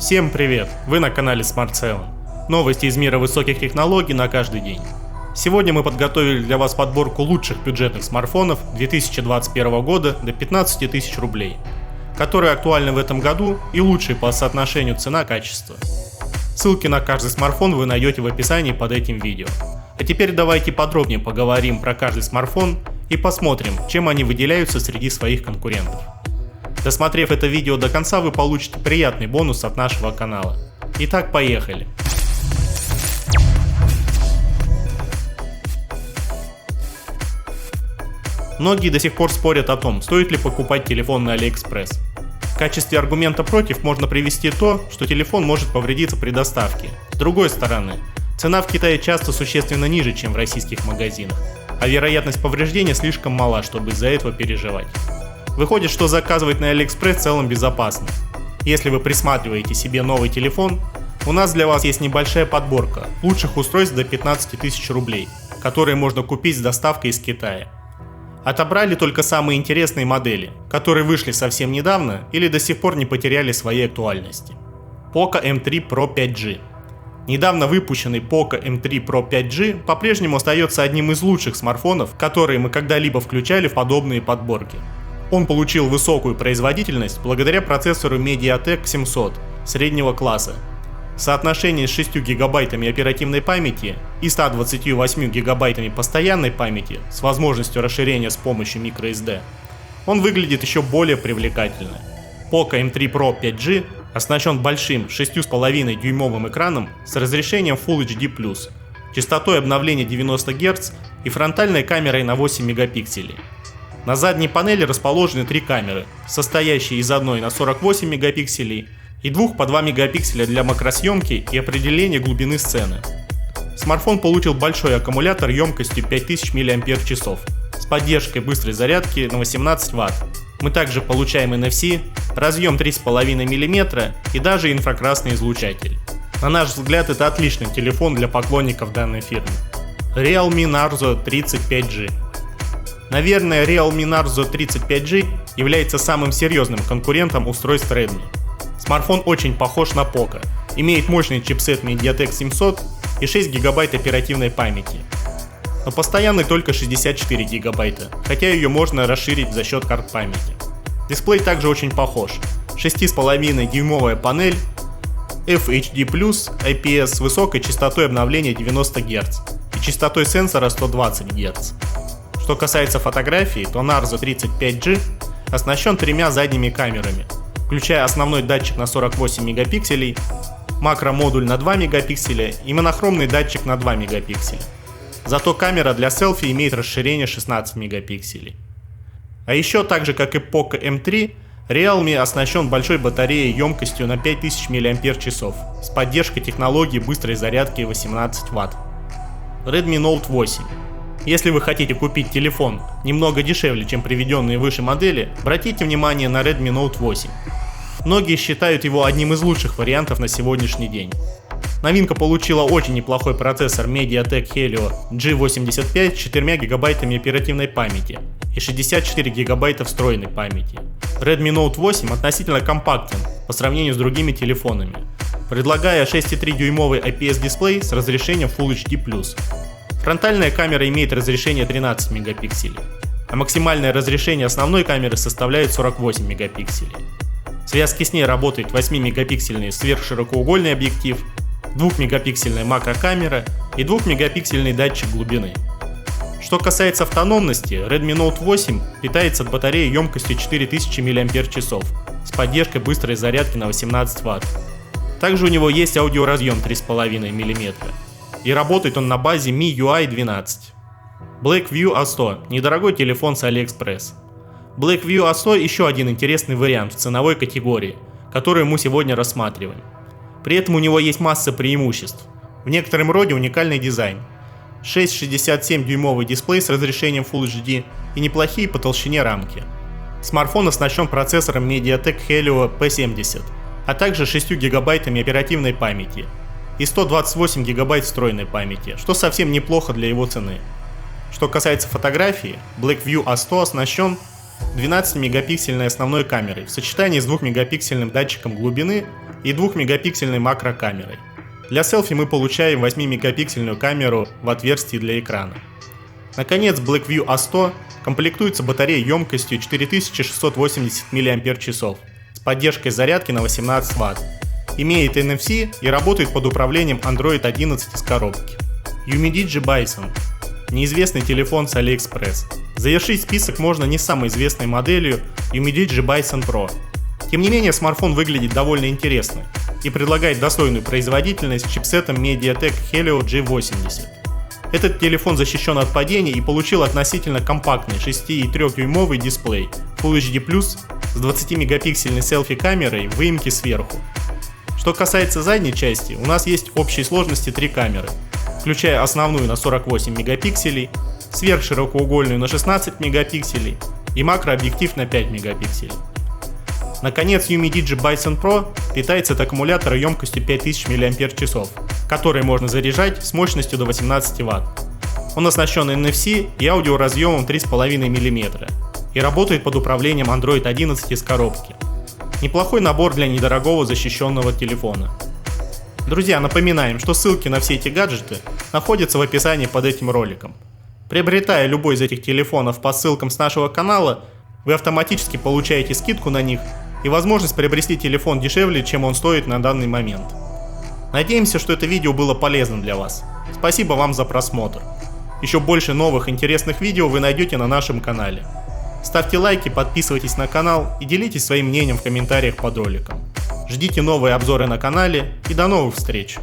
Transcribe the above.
Всем привет! Вы на канале Smart 7. Новости из мира высоких технологий на каждый день. Сегодня мы подготовили для вас подборку лучших бюджетных смартфонов 2021 года до 15 тысяч рублей, которые актуальны в этом году и лучшие по соотношению цена-качество. Ссылки на каждый смартфон вы найдете в описании под этим видео. А теперь давайте подробнее поговорим про каждый смартфон и посмотрим, чем они выделяются среди своих конкурентов. Досмотрев это видео до конца, вы получите приятный бонус от нашего канала. Итак, поехали! Многие до сих пор спорят о том, стоит ли покупать телефон на AliExpress. В качестве аргумента против можно привести то, что телефон может повредиться при доставке. С другой стороны, цена в Китае часто существенно ниже, чем в российских магазинах, а вероятность повреждения слишком мала, чтобы из-за этого переживать. Выходит, что заказывать на AliExpress в целом безопасно. Если вы присматриваете себе новый телефон, у нас для вас есть небольшая подборка лучших устройств до 15 тысяч рублей, которые можно купить с доставкой из Китая. Отобрали только самые интересные модели, которые вышли совсем недавно или до сих пор не потеряли своей актуальности. Poco M3 Pro 5G. Недавно выпущенный Poco M3 Pro 5G по-прежнему остается одним из лучших смартфонов, которые мы когда-либо включали в подобные подборки. Он получил высокую производительность благодаря процессору MediaTek 700 среднего класса. В соотношении с 6 гигабайтами оперативной памяти и 128 гигабайтами постоянной памяти с возможностью расширения с помощью microSD, он выглядит еще более привлекательно. Poco M3 Pro 5G оснащен большим 6,5 дюймовым экраном с разрешением Full HD+, частотой обновления 90 Гц и фронтальной камерой на 8 мегапикселей. На задней панели расположены три камеры, состоящие из одной на 48 мегапикселей и двух по 2 мегапикселя для макросъемки и определения глубины сцены. Смартфон получил большой аккумулятор емкостью 5000 мАч с поддержкой быстрой зарядки на 18 Вт. Мы также получаем NFC, разъем 3,5 мм и даже инфракрасный излучатель. На наш взгляд, это отличный телефон для поклонников данной фирмы. Realme Narzo 35G. Наверное, Realme Narzo 35G является самым серьезным конкурентом устройств Redmi. Смартфон очень похож на Poco, имеет мощный чипсет MediaTek 700 и 6 гигабайт оперативной памяти. Но постоянный только 64 гигабайта, хотя ее можно расширить за счет карт памяти. Дисплей также очень похож. 6,5 дюймовая панель, FHD+, IPS с высокой частотой обновления 90 Гц и частотой сенсора 120 Гц. Что касается фотографии, то Narzo 35G оснащен тремя задними камерами, включая основной датчик на 48 мегапикселей, макромодуль на 2 мегапикселя и монохромный датчик на 2 мегапикселя. Зато камера для селфи имеет расширение 16 мегапикселей. А еще, так же как и Poco M3, Realme оснащен большой батареей емкостью на 5000 мАч с поддержкой технологии быстрой зарядки 18 Вт. Redmi Note 8. Если вы хотите купить телефон немного дешевле, чем приведенные выше модели, обратите внимание на Redmi Note 8. Многие считают его одним из лучших вариантов на сегодняшний день. Новинка получила очень неплохой процессор MediaTek Helio G85 с 4 гигабайтами оперативной памяти и 64 гигабайта встроенной памяти. Redmi Note 8 относительно компактен по сравнению с другими телефонами, предлагая 6,3 дюймовый IPS дисплей с разрешением Full HD+. Фронтальная камера имеет разрешение 13 мегапикселей, а максимальное разрешение основной камеры составляет 48 мегапикселей. В связке с ней работает 8-мегапиксельный сверхширокоугольный объектив, 2-мегапиксельная макрокамера и 2-мегапиксельный датчик глубины. Что касается автономности, Redmi Note 8 питается от батареи емкостью 4000 мАч с поддержкой быстрой зарядки на 18 Вт. Также у него есть аудиоразъем 3,5 мм. И работает он на базе MIUI 12. Blackview A100 – недорогой телефон с AliExpress. Blackview A100 – еще один интересный вариант в ценовой категории, которую мы сегодня рассматриваем. При этом у него есть масса преимуществ. В некотором роде уникальный дизайн, 6,67 дюймовый дисплей с разрешением Full HD и неплохие по толщине рамки. Смартфон оснащен процессором MediaTek Helio P70, а также 6 гигабайтами оперативной памяти и 128 гигабайт встроенной памяти, что совсем неплохо для его цены. Что касается фотографии, Blackview A100 оснащен 12-мегапиксельной основной камерой в сочетании с 2-мегапиксельным датчиком глубины и 2-мегапиксельной макрокамерой. Для селфи мы получаем 8-мегапиксельную камеру в отверстии для экрана. Наконец, Blackview A100 комплектуется батареей емкостью 4680 мАч с поддержкой зарядки на 18 Вт, имеет NFC и работает под управлением Android 11 из коробки. Umidigi Bison – неизвестный телефон с AliExpress. Завершить список можно не с самой известной моделью Umidigi Bison Pro. Тем не менее, смартфон выглядит довольно интересно и предлагает достойную производительность с чипсетом MediaTek Helio G80. Этот телефон защищен от падений и получил относительно компактный 6,3-дюймовый дисплей Full HD+, с 20-мегапиксельной селфи-камерой в выемке сверху. Что касается задней части, у нас есть общей сложности 3 камеры, включая основную на 48 мегапикселей, сверхширокоугольную на 16 мегапикселей и макрообъектив на 5 мегапикселей. Наконец, Umidigi Bison Pro питается от аккумулятора емкостью 5000 мАч, который можно заряжать с мощностью до 18 Вт. Он оснащен NFC и аудиоразъемом 3,5 мм и работает под управлением Android 11 из коробки. Неплохой набор для недорогого защищенного телефона. Друзья, напоминаем, что ссылки на все эти гаджеты находятся в описании под этим роликом. Приобретая любой из этих телефонов по ссылкам с нашего канала, вы автоматически получаете скидку на них и возможность приобрести телефон дешевле, чем он стоит на данный момент. Надеемся, что это видео было полезным для вас. Спасибо вам за просмотр. Еще больше новых интересных видео вы найдете на нашем канале. Ставьте лайки, подписывайтесь на канал и делитесь своим мнением в комментариях под роликом. Ждите новые обзоры на канале и до новых встреч!